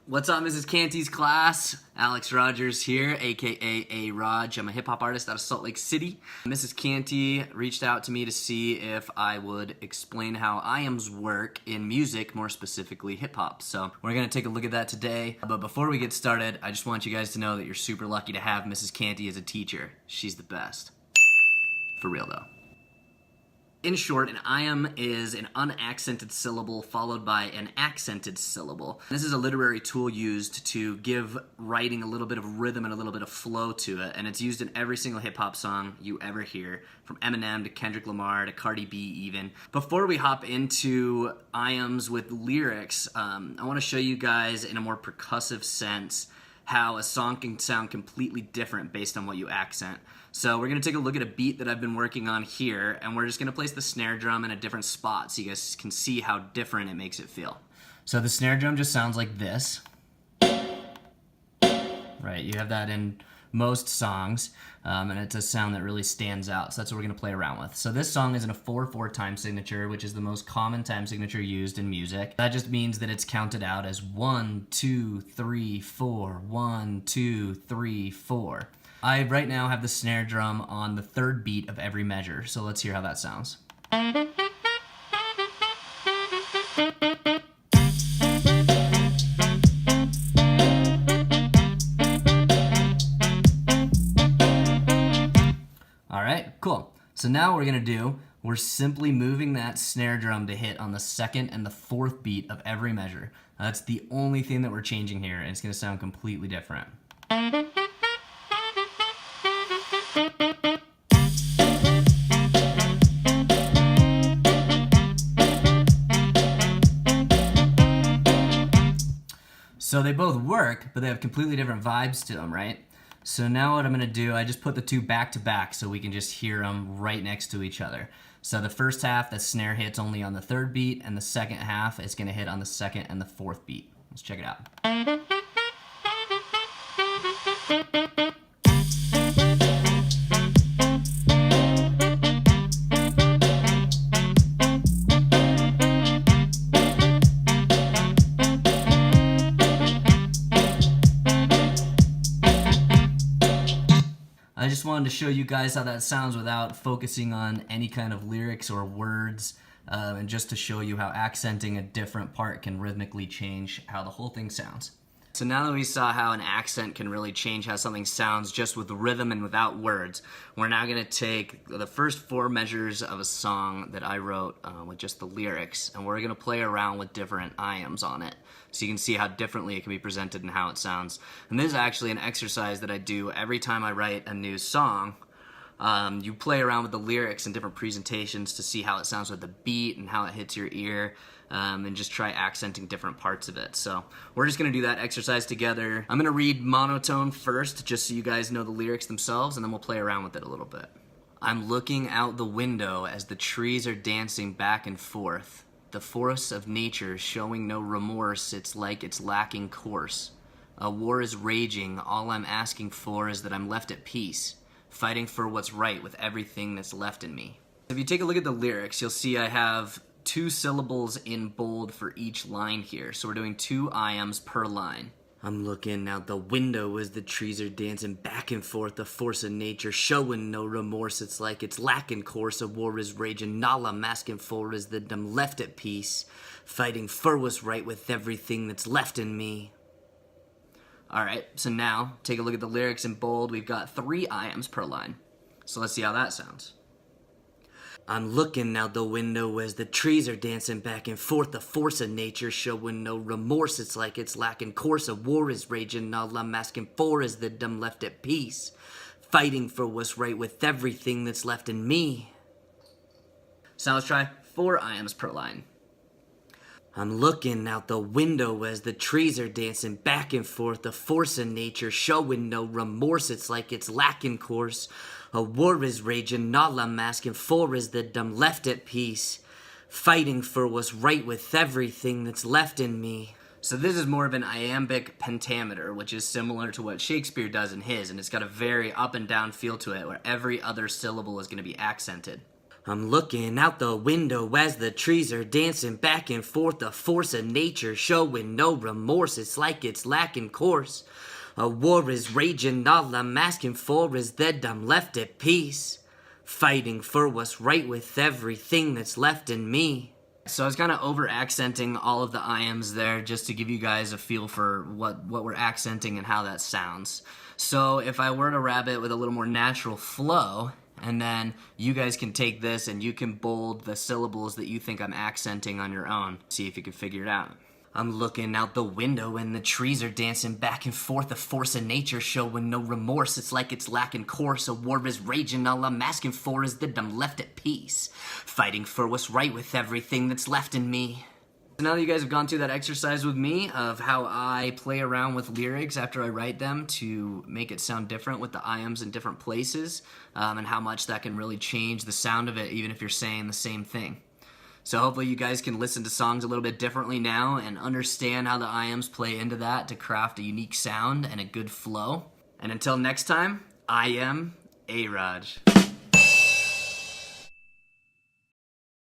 What's up, Mrs. Canty's class? Alex Rogers here, aka A-Rodge. I'm a hip-hop artist out of Salt Lake City. Mrs. Canty reached out to me to see if I would explain how Iambs work in music, more specifically hip-hop. So we're gonna take a look at that today. But before we get started, I just want you guys to know that you're super lucky to have Mrs. Canty as a teacher. She's the best. For real though. In short, an iamb is an unaccented syllable followed by an accented syllable. This is a literary tool used to give writing a little bit of rhythm and a little bit of flow to it, and it's used in every single hip-hop song you ever hear, from Eminem to Kendrick Lamar to Cardi B even. Before we hop into iambs with lyrics, I want to show you guys in a more percussive sense how a song can sound completely different based on what you accent. So we're going to take a look at a beat that I've been working on here, and we're just going to place the snare drum in a different spot so you guys can see how different it makes it feel. So the snare drum just sounds like this. Right, you have that in most songs, and it's a sound that really stands out, so that's what we're going to play around with. So this song is in a 4/4 time signature, which is the most common time signature used in music. That just means that it's counted out as 1, 2, 3, 4, 1, 2, 3, 4. I right now have the snare drum on the third beat of every measure, so let's hear how that sounds. Alright, cool. So now what we're going to do, we're simply moving that snare drum to hit on the second and the fourth beat of every measure. That's the only thing that we're changing here, and it's going to sound completely different. So they both work, but they have completely different vibes to them, right? So now what I'm going to do, I just put the two back to back so we can just hear them right next to each other. So the first half, the snare hits only on the third beat, and the second half is going to hit on the second and the fourth beat. Let's check it out. I just wanted to show you guys how that sounds without focusing on any kind of lyrics or words, and just to show you how accenting a different part can rhythmically change how the whole thing sounds. So now that we saw how an accent can really change how something sounds just with rhythm and without words, we're now going to take the first 4 measures of a song that I wrote with just the lyrics, and we're going to play around with different iambs on it, so you can see how differently it can be presented and how it sounds. And this is actually an exercise that I do every time I write a new song. You play around with the lyrics and different presentations to see how it sounds with the beat and how it hits your ear, and just try accenting different parts of it. So we're just going to do that exercise together. I'm going to read monotone first, just so you guys know the lyrics themselves, and then we'll play around with it a little bit. I'm looking out the window as the trees are dancing back and forth. The force of nature showing no remorse, it's like it's lacking course. A war is raging, all I'm asking for is that I'm left at peace, fighting for what's right with everything that's left in me. If you take a look at the lyrics, you'll see I have 2 syllables in bold for each line here, so we're doing 2 iambs per line. I'm looking out the window as the trees are dancing back and forth, the force of nature showing no remorse, it's like it's lacking course, a war is raging, all I'm asking for is that I'm left at peace, fighting for what's right with everything that's left in me. Alright, so now, take a look at the lyrics in bold, we've got 3 iambs per line. So let's see how that sounds. I'm looking out the window as the trees are dancing back and forth, the force of nature showing no remorse, it's like it's lacking course, a war is raging, all I'm asking for is that I'm left at peace, fighting for what's right with everything that's left in me. So now let's try 4 iambs per line. I'm looking out the window as the trees are dancing back and forth, the force of nature showing no remorse, it's like it's lacking course, a war is raging, all I'm asking for is that I'm left at peace, fighting for what's right with everything that's left in me. So this is more of an Iambic Pentameter, which is similar to what Shakespeare does in his, and it's got a very up and down feel to it, where every other syllable is going to be accented. I'm looking out the window as the trees are dancing back and forth, the force of nature showing no remorse. It's like it's lacking course. A war is raging, all I'm asking for is that I'm left at peace, fighting for what's right with everything that's left in me. So I was kind of over accenting all of the Iambs there just to give you guys a feel for what we're accenting and how that sounds. So if I were to rap it with a little more natural flow, and then you guys can take this and you can bold the syllables that you think I'm accenting on your own. See if you can figure it out. I'm looking out the window and the trees are dancing back and forth, the force of nature showing no remorse. It's like it's lacking course. A war is raging, all I'm asking for is that I'm left at peace, fighting for what's right with everything that's left in me. So now that you guys have gone through that exercise with me of how I play around with lyrics after I write them to make it sound different with the Iambs in different places, and how much that can really change the sound of it even if you're saying the same thing. So hopefully you guys can listen to songs a little bit differently now and understand how the Iambs play into that to craft a unique sound and a good flow. And until next time, I am A-Rodge.